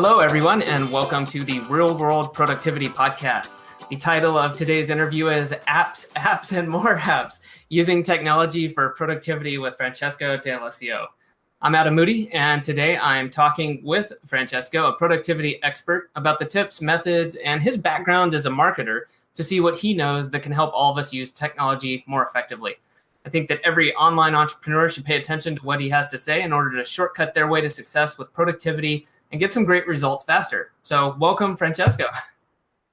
Hello, everyone, and welcome to the Real World Productivity Podcast. The title of today's interview is Apps, Apps, and More Apps, Using Technology for Productivity with Francesco D'Alessio. I'm Adam Moody, and today I'm talking with Francesco, a productivity expert, about the tips, methods, and his background as a marketer to see what he knows that can help all of us use technology more effectively. I think that every online entrepreneur should pay attention to what he has to say in order to shortcut their way to success with productivity and get some great results faster. So welcome, Francesco.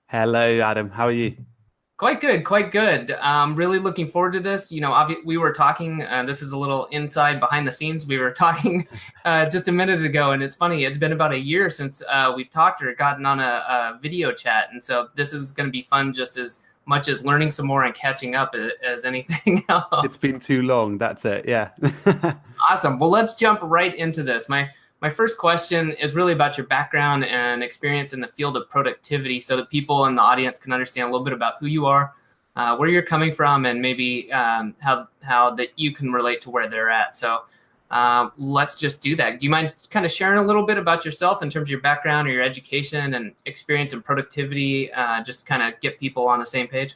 Hello, Adam. How are you? Quite good, quite good. Really looking forward to this. You know, we were talking, this is a little inside behind the scenes. We were talking just a minute ago, and it's funny, it's been about a year since we've talked or gotten on a video chat. And so this is going to be fun just as much as learning some more and catching up as anything else. It's been too long. That's it. Yeah. Awesome. Well, let's jump right into this. My first question is really about your background and experience in the field of productivity so that people in the audience can understand a little bit about who you are, where you're coming from, and maybe how that you can relate to where they're at. So let's just do that. Do you mind kind of sharing a little bit about yourself in terms of your background or your education and experience in productivity, just to kind of get people on the same page?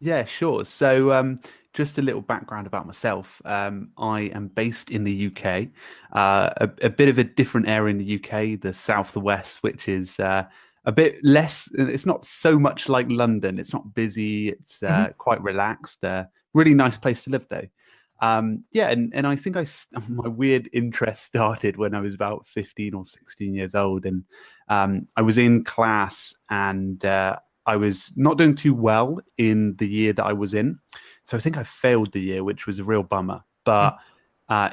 Yeah, sure. So just a little background about myself. I am based in the UK, a bit of a different area in the UK, the south, the west, which is a bit less. It's not so much like London. It's not busy. It's quite relaxed. Really nice place to live, though. Yeah, and I think my weird interest started when I was about 15 or 16 years old, and I was in class and I was not doing too well in the year that I was in. So I think I failed the year, which was a real bummer. But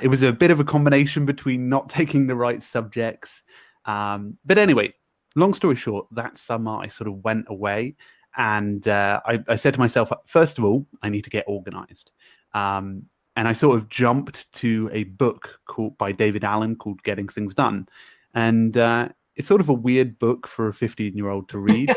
it was a bit of a combination between not taking the right subjects. But anyway, long story short, that summer I sort of went away and I said to myself, first of all, I need to get organized. And I sort of jumped to a book by David Allen called Getting Things Done. And it's sort of a weird book for a 15-year-old to read.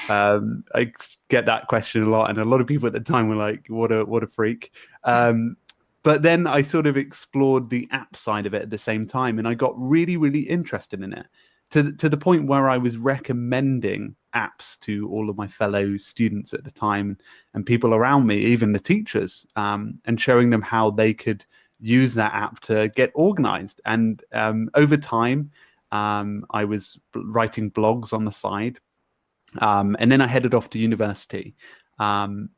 I get that question a lot, and a lot of people at the time were like, what a freak. But then I sort of explored the app side of it at the same time, and I got really, really interested in it to the point where I was recommending apps to all of my fellow students at the time and people around me, even the teachers, and showing them how they could use that app to get organized. And over time, I was writing blogs on the side. And then I headed off to university. And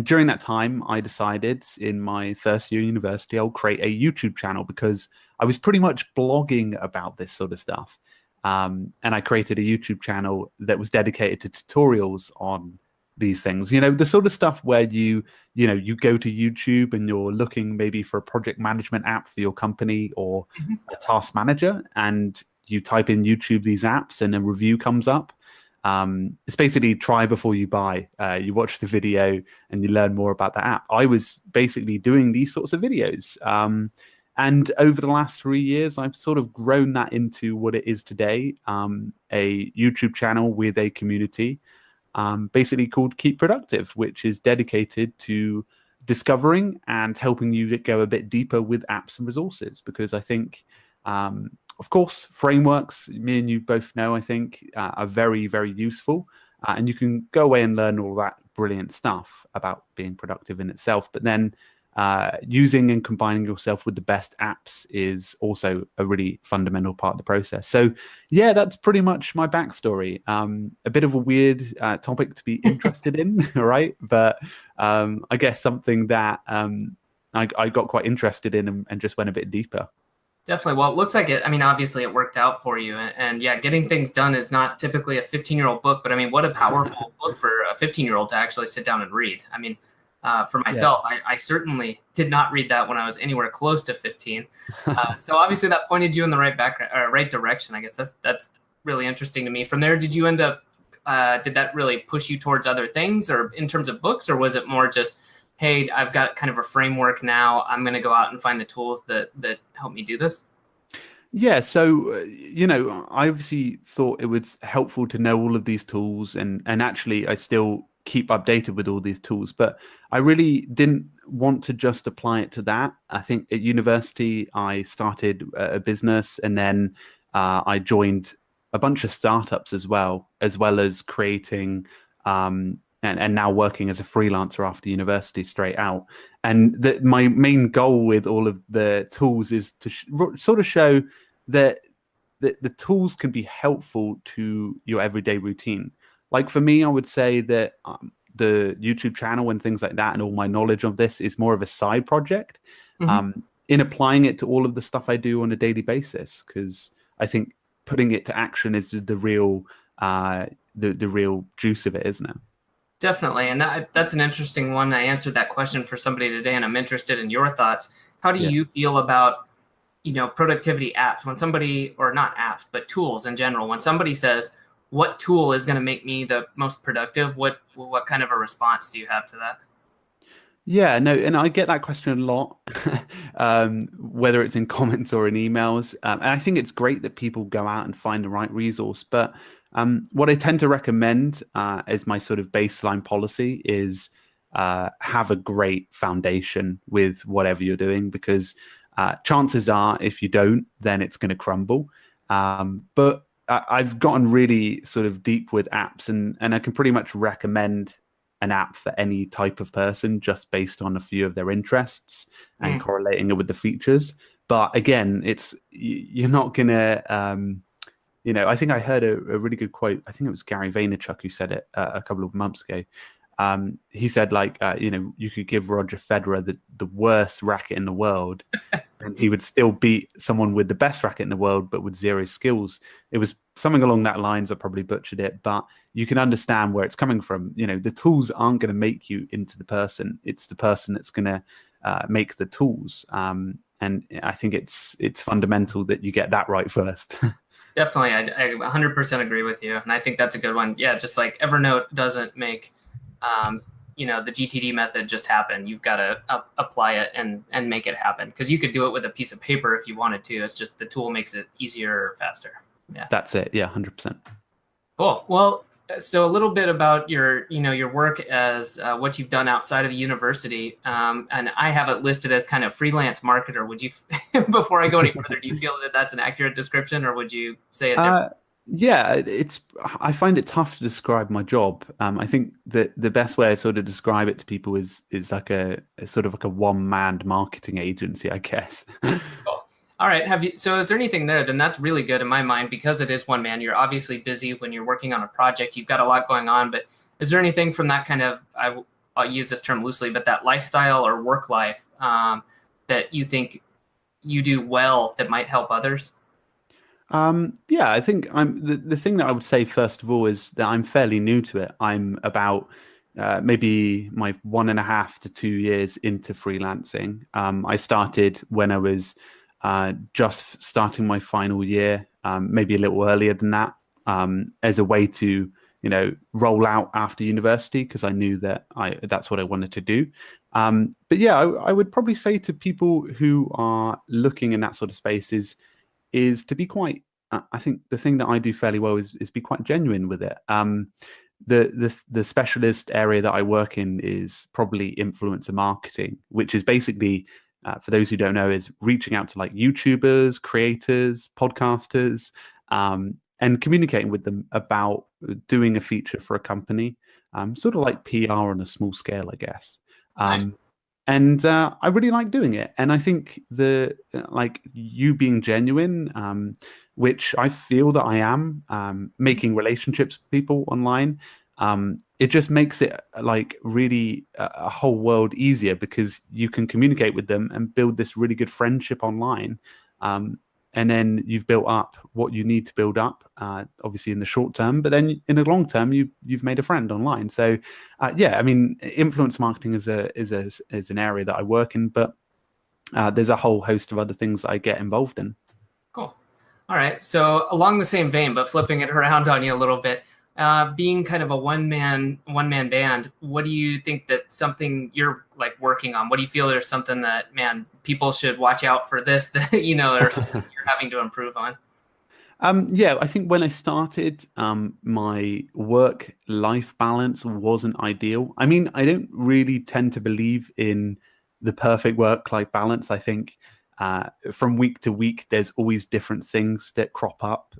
during that time, I decided in my first year of university, I'll create a YouTube channel because I was pretty much blogging about this sort of stuff. And I created a YouTube channel that was dedicated to tutorials on these things. You know, the sort of stuff where you go to YouTube and you're looking maybe for a project management app for your company or a task manager, and you type in YouTube these apps and a review comes up. It's basically try before you buy. You watch the video and you learn more about the app. I was basically doing these sorts of videos. And over the last 3 years, I've sort of grown that into what it is today, a YouTube channel with a community, basically called Keep Productive, which is dedicated to discovering and helping you go a bit deeper with apps and resources. Because I think, of course, frameworks, me and you both know, I think, are very, very useful. And you can go away and learn all that brilliant stuff about being productive in itself. But then using and combining yourself with the best apps is also a really fundamental part of the process. So, yeah, that's pretty much my backstory. A bit of a weird topic to be interested in, right? But I guess something that I got quite interested in and just went a bit deeper. Definitely. Well, it looks like it. I mean, obviously it worked out for you. And yeah, Getting Things Done is not typically a 15-year-old book, but I mean, what a powerful book for a 15-year-old to actually sit down and read. I mean, for myself, I certainly did not read that when I was anywhere close to 15. So obviously that pointed you in the right direction. I guess that's really interesting to me. From there, did you end up, did that really push you towards other things or in terms of books, or was it more just, hey, I've got kind of a framework now, I'm going to go out and find the tools that help me do this? Yeah, so, I obviously thought it was helpful to know all of these tools, and actually I still keep updated with all these tools, but I really didn't want to just apply it to that. I think at university, I started a business, and then I joined a bunch of startups as well as creating and now working as a freelancer after university straight out. And my main goal with all of the tools is to sort of show that the tools can be helpful to your everyday routine. Like for me, I would say that the YouTube channel and things like that, and all my knowledge of this is more of a side project. Mhm. In applying it to all of the stuff I do on a daily basis, because I think putting it to action is the real the real juice of it, isn't it? Definitely. And that's an interesting one. I answered that question for somebody today, and I'm interested in your thoughts. How do Yeah. you feel about, productivity apps when somebody, or not apps, but tools in general, when somebody says, what tool is going to make me the most productive? What kind of a response do you have to that? Yeah, no, and I get that question a lot, whether it's in comments or in emails. And I think it's great that people go out and find the right resource. But what I tend to recommend as my sort of baseline policy is have a great foundation with whatever you're doing, because chances are, if you don't, then it's going to crumble. But I've gotten really sort of deep with apps, and I can pretty much recommend an app for any type of person just based on a few of their interests and Mm. correlating it with the features. But again, you're not gonna I think I heard a really good quote. I think it was Gary Vaynerchuk who said it a couple of months ago. He said like you could give Roger Federer the worst racket in the world, and he would still beat someone with the best racket in the world, but with zero skills. It was something along that lines. I probably butchered it, but you can understand where it's coming from. The tools aren't going to make you into the person. It's the person that's going to make the tools. And I think it's fundamental that you get that right first. Definitely. I 100% agree with you. And I think that's a good one. Yeah. Just like Evernote doesn't make, the GTD method just happen. You've got to apply it and make it happen, because you could do it with a piece of paper if you wanted to. It's just the tool makes it easier or faster. Yeah. That's it. Yeah, 100%. Cool. Well, so a little bit about your work as what you've done outside of the university, and I have it listed as kind of freelance marketer. Would you, before I go any further, do you feel that that's an accurate description, or would you say it different? Yeah, I find it tough to describe my job. I think that the best way I sort of describe it to people is like a sort of like a one-man marketing agency, I guess. Cool. All right. So is there anything there? Then that's really good in my mind, because it is one man. You're obviously busy when you're working on a project. You've got a lot going on, but is there anything from that kind of, I'll use this term loosely, but that lifestyle or work life that you think you do well that might help others? Yeah, I think the thing that I would say first of all is that I'm fairly new to it. I'm about maybe my 1.5 to 2 years into freelancing. I started when I was just starting my final year, maybe a little earlier than that, as a way to roll out after university, because I knew that that's what I wanted to do. But yeah, I would probably say to people who are looking in that sort of space is to be quite. I think the thing that I do fairly well is be quite genuine with it. The specialist area that I work in is probably influencer marketing, which is basically, for those who don't know, is reaching out to like YouTubers, creators, podcasters, and communicating with them about doing a feature for a company, sort of like PR on a small scale, I guess. Nice. And I really like doing it. And I think like you being genuine, which I feel that I am, making relationships with people online, it just makes it like really a whole world easier, because you can communicate with them and build this really good friendship online. And then you've built up what you need to build up, obviously in the short term, but then in the long term, you've made a friend online. So, yeah, I mean, influence marketing is an area that I work in, but there's a whole host of other things that I get involved in. Cool. All right. So along the same vein, but flipping it around on you a little bit, being kind of a one man band, what do you think that something you're like working on? What do you feel there's something that, man, people should watch out for this, that, or something you're having to improve on? Yeah, I think when I started, my work-life balance wasn't ideal. I mean, I don't really tend to believe in the perfect work-life balance. I think from week to week, there's always different things that crop up,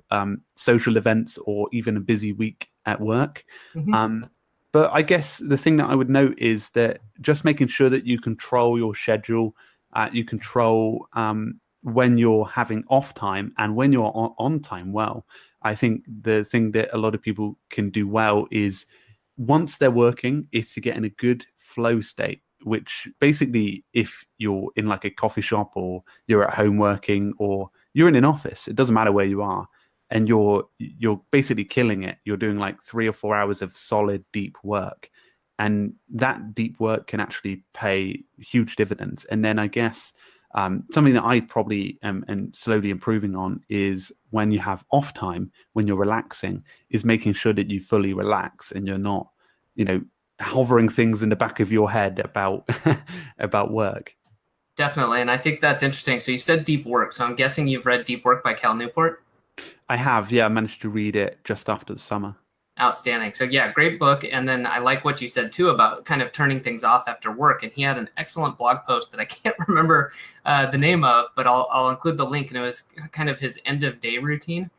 social events or even a busy week at work. Mhm. But I guess the thing that I would note is that just making sure that you control your schedule, you control when you're having off time and when you're on time well. I think the thing that a lot of people can do well is once they're working is to get in a good flow state, which basically if you're in like a coffee shop or you're at home working or you're in an office, it doesn't matter where you are, and you're basically killing it. You're doing like 3 or 4 hours of solid deep work, and that deep work can actually pay huge dividends. And then I guess something that I probably am and slowly improving on is when you have off time, when you're relaxing, is making sure that you fully relax and you're not, hovering things in the back of your head about about work. Definitely. And I think that's interesting. So you said Deep Work. So I'm guessing you've read Deep Work by Cal Newport. I have, yeah, I managed to read it just after the summer. Outstanding. So yeah, great book. And then I like what you said too about kind of turning things off after work. And he had an excellent blog post that I can't remember the name of, but I'll include the link. And it was kind of his end of day routine.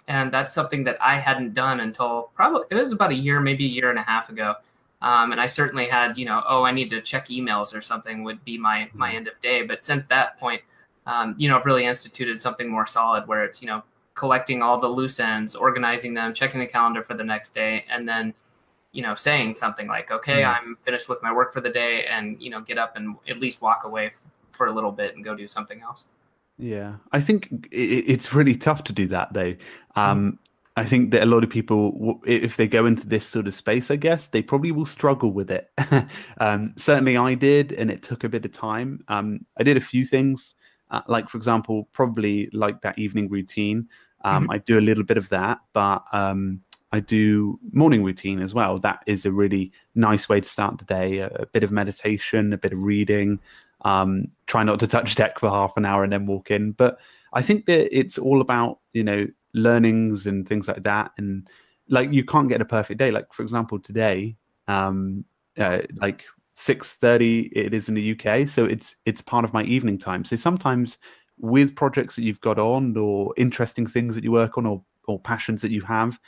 And that's something that I hadn't done until probably it was about a year, maybe a year and a half ago. And I certainly had, I need to check emails or something would be my end of day. But since that point, I've really instituted something more solid where it's, collecting all the loose ends, organizing them, checking the calendar for the next day, and then, saying something like, okay, I'm finished with my work for the day, and, get up and at least walk away for a little bit and go do something else. Yeah, I think it's really tough to do that though. I think that a lot of people, if they go into this sort of space, I guess they probably will struggle with it. Certainly I did, and it took a bit of time. I did a few things, like for example, probably like that evening routine. I do a little bit of that, but I do morning routine as well. That is a really nice way to start the day. A bit of meditation, a bit of reading. Try not to touch tech for half an hour and then walk in. But I think that it's all about, learnings and things like that. And like you can't get a perfect day. Like for example, today, like 6:30 it is in the UK, so it's part of my evening time. So sometimes with projects that you've got on or interesting things that you work on or passions that you have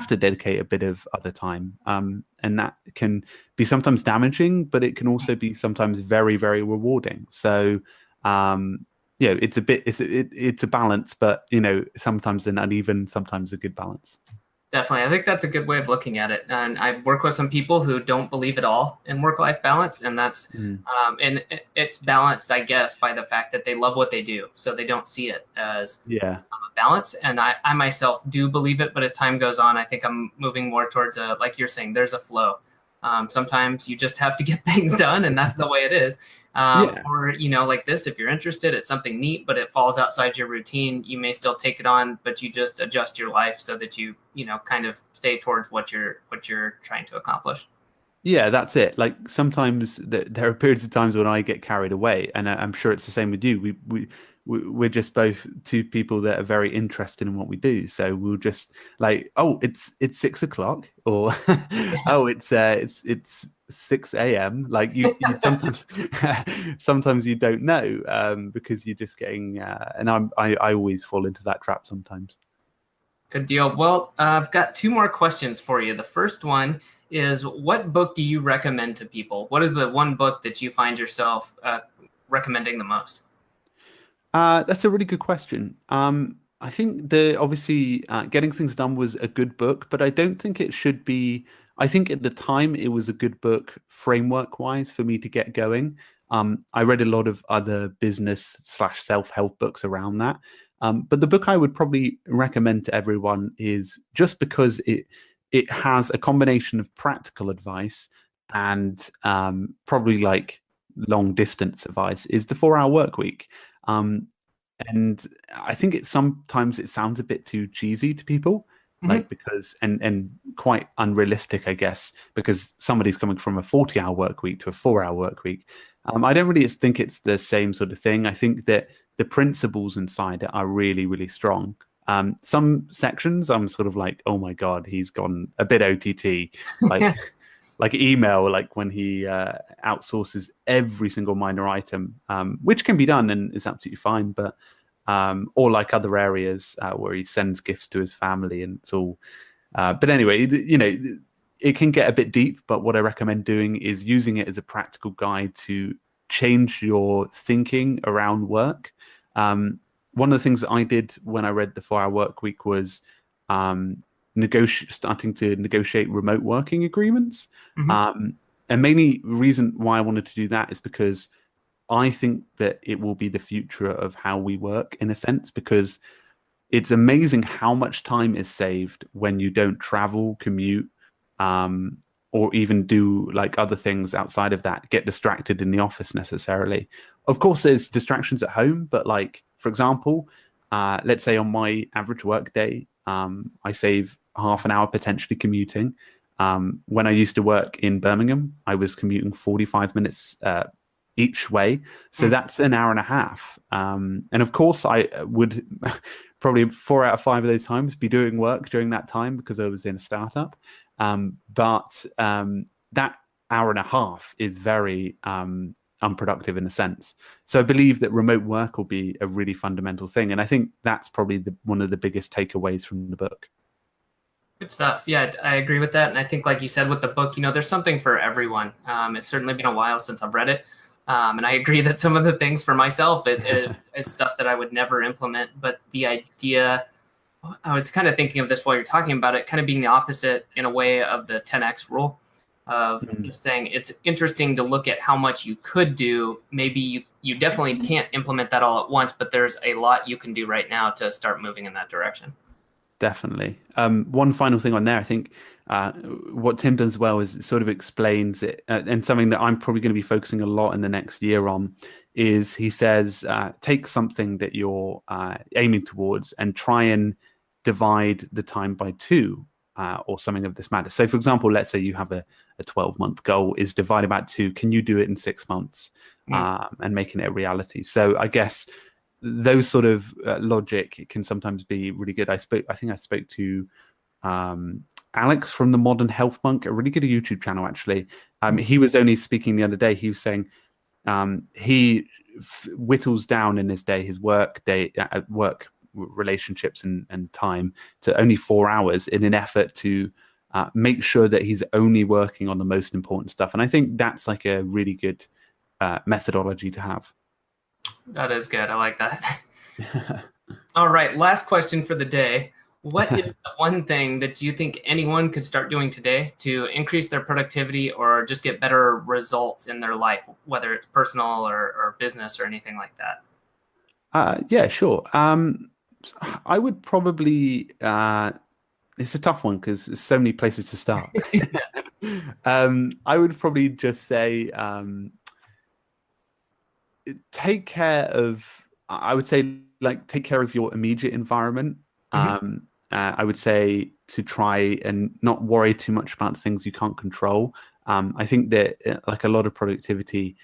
to dedicate a bit of other time. And that can be sometimes damaging, but it can also be sometimes very, very rewarding. So, it's a balance, but sometimes an uneven, sometimes a good balance. Definitely. I think that's a good way of looking at it. And I work with some people who don't believe at all in work-life balance. And that's, and it's balanced, I guess, by the fact that they love what they do. So they don't see it as a balance. And I myself do believe it, but as time goes on, I think I'm moving more towards like you're saying, there's a flow. Sometimes you just have to get things done and that's the way it is. Or, like this, if you're interested, it's something neat, but it falls outside your routine. You may still take it on, but you just adjust your life so that you, kind of stay towards what you're trying to accomplish. Yeah, that's it. Like sometimes there are periods of times when I get carried away, and I'm sure it's the same with you. We're just both two people that are very interested in what we do. So we'll just like, oh, it's 6 o'clock, or oh, it's 6 a.m. Like you sometimes sometimes you don't know because you're just getting and I always fall into that trap sometimes. Good deal. Well, I've got two more questions for you. The first one is, what book do you recommend to people? What is the one book that you find yourself recommending the most? That's a really good question. I think the obviously Getting Things Done was a good book, but I don't think it should be. I think at the time it was a good book framework wise for me to get going. I read a lot of other business/self help books around that. But the book I would probably recommend to everyone is just because it has a combination of practical advice and probably like long distance advice, is The 4 Hour Work Week. Um, and I think sometimes it sounds a bit too cheesy to people, like because and quite unrealistic, I guess, because somebody's coming from a 40-hour work week to a 4 hour work week. I don't really think it's the same sort of thing. I think that the principles inside it are really, really strong. Some sections I'm sort of like, oh my God, he's gone a bit OTT. Like like email, like when he outsources every single minor item, which can be done and is absolutely fine, but or like other areas where he sends gifts to his family and it's all. But anyway, it can get a bit deep, but what I recommend doing is using it as a practical guide to change your thinking around work. One of the things that I did when I read the 4 Hour Work Week was starting to negotiate remote working agreements. Hmm. And mainly reason why I wanted to do that is because I think that it will be the future of how we work in a sense, because it's amazing how much time is saved when you don't travel, commute, um, or even do like other things outside of that, get distracted in the office necessarily. Of course, there's distractions at home, but like, for example, let's say on my average work day, I save half an hour potentially commuting. When I used to work in Birmingham, I was commuting 45 minutes each way. So that's an hour and a half. And of course, I would probably 4 out of 5 of those times be doing work during that time because I was in a startup. But that hour and a half is very unproductive in a sense. So I believe that remote work will be a really fundamental thing. And I think that's probably one of the biggest takeaways from the book. Good stuff. Yeah, I agree with that. And I think, like you said, with the book, there's something for everyone. It's certainly been a while since I've read it. And I agree that some of the things for myself, it's stuff that I would never implement. But the idea, I was kind of thinking of this while you're talking about it, kind of being the opposite in a way of the 10x rule of just saying it's interesting to look at how much you could do. Maybe you definitely can't implement that all at once, but there's a lot you can do right now to start moving in that direction. Definitely. One final thing on there, I think what Tim does well is it sort of explains it, and something that I'm probably going to be focusing a lot in the next year on is he says, take something that you're aiming towards and try and divide the time by 2 or something of this matter. So, for example, let's say you have a 12-month goal is divided by 2. Can you do it in 6 months and making it a reality? So I guess those sort of logic can sometimes be really good. I think I spoke to Alex from the Modern Health Monk, a really good YouTube channel actually. He was only speaking the other day. He was saying he whittles down in his day, his work day, work relationships and time to only 4 hours in an effort to make sure that he's only working on the most important stuff. And I think that's like a really good methodology to have. That is good. I like that. All right. Last question for the day. What is the one thing that you think anyone could start doing today to increase their productivity or just get better results in their life, whether it's personal or business or anything like that? Yeah, sure. I would probably, it's a tough one because there's so many places to start. I would probably just say, take care of, I would say, like, take care of your immediate environment. I would say to try and not worry too much about things you can't control. I think that like a lot of productivity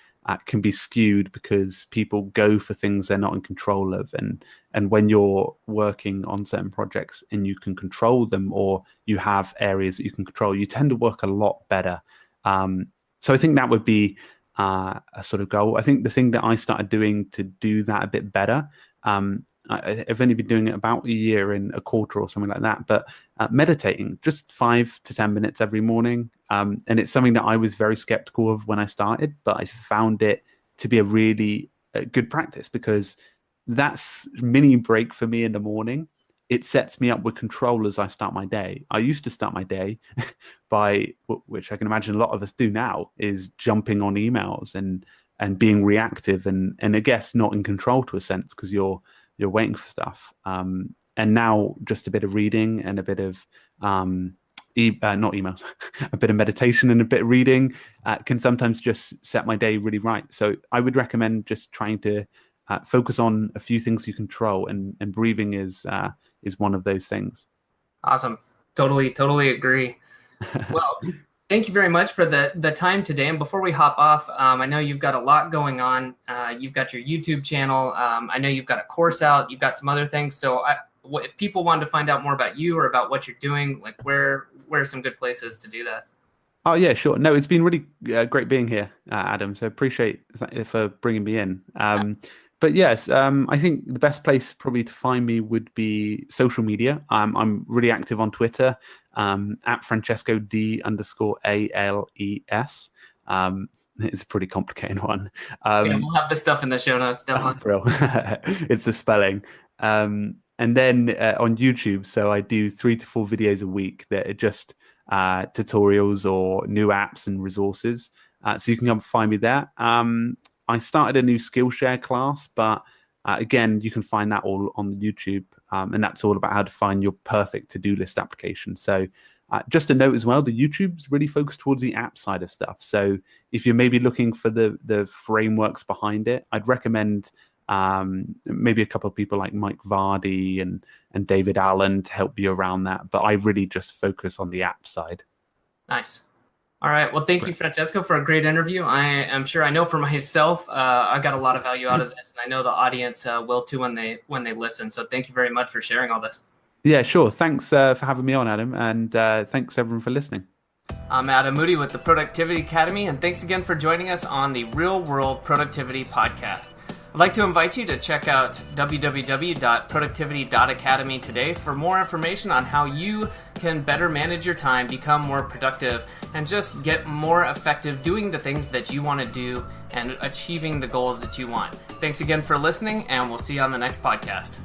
can be skewed because people go for things they're not in control of, and when you're working on certain projects and you can control them or you have areas that you can control, you tend to work a lot better. So I think that would be a sort of goal. I think the thing that I started doing to do that a bit better, I've only been doing it about a year and a quarter or something like that, but meditating just 5 to 10 minutes every morning. And it's something that I was very skeptical of when I started, but I found it to be a really good practice because that's mini break for me in the morning. It sets me up with control as I start my day. I used to start my day by, which I can imagine a lot of us do now, is jumping on emails and being reactive and I guess not in control to a sense because you're waiting for stuff. And now just a bit of reading and a bit of not emails, a bit of meditation and a bit of reading can sometimes just set my day really right. So I would recommend just trying to focus on a few things you control, and breathing is one of those things. Awesome. Totally agree. Well, thank you very much for the time today. And before we hop off, I know you've got a lot going on. You've got your YouTube channel. I know you've got a course out. You've got some other things. So if people wanted to find out more about you or about what you're doing, like where are some good places to do that? Oh yeah, sure. No, it's been really great being here, Adam. So appreciate for bringing me in. But yes, I think the best place probably to find me would be social media. I'm really active on Twitter, at Francesco D_ALES. It's a pretty complicated one. Yeah, we'll have this stuff in the show notes, Oh, definitely. bro. It's the spelling. And then on YouTube, so I do 3 to 4 videos a week that are just tutorials or new apps and resources. So you can come find me there. I started a new Skillshare class, but again, you can find that all on YouTube. And that's all about how to find your perfect to-do list application. So just a note as well, the YouTube's really focused towards the app side of stuff. So if you're maybe looking for the frameworks behind it, I'd recommend maybe a couple of people like Mike Vardy and David Allen to help you around that. But I really just focus on the app side. Nice. All right. Well, thank you, Francesco, for a great interview. I am sure I know for myself, I got a lot of value out of this, and I know the audience will too when they listen. So thank you very much for sharing all this. Yeah, sure. Thanks for having me on, Adam, and thanks everyone for listening. I'm Adam Moody with the Productivity Academy, and thanks again for joining us on the Real World Productivity Podcast. I'd like to invite you to check out www.productivity.academy today for more information on how you can better manage your time, become more productive, and just get more effective doing the things that you want to do and achieving the goals that you want. Thanks again for listening, and we'll see you on the next podcast.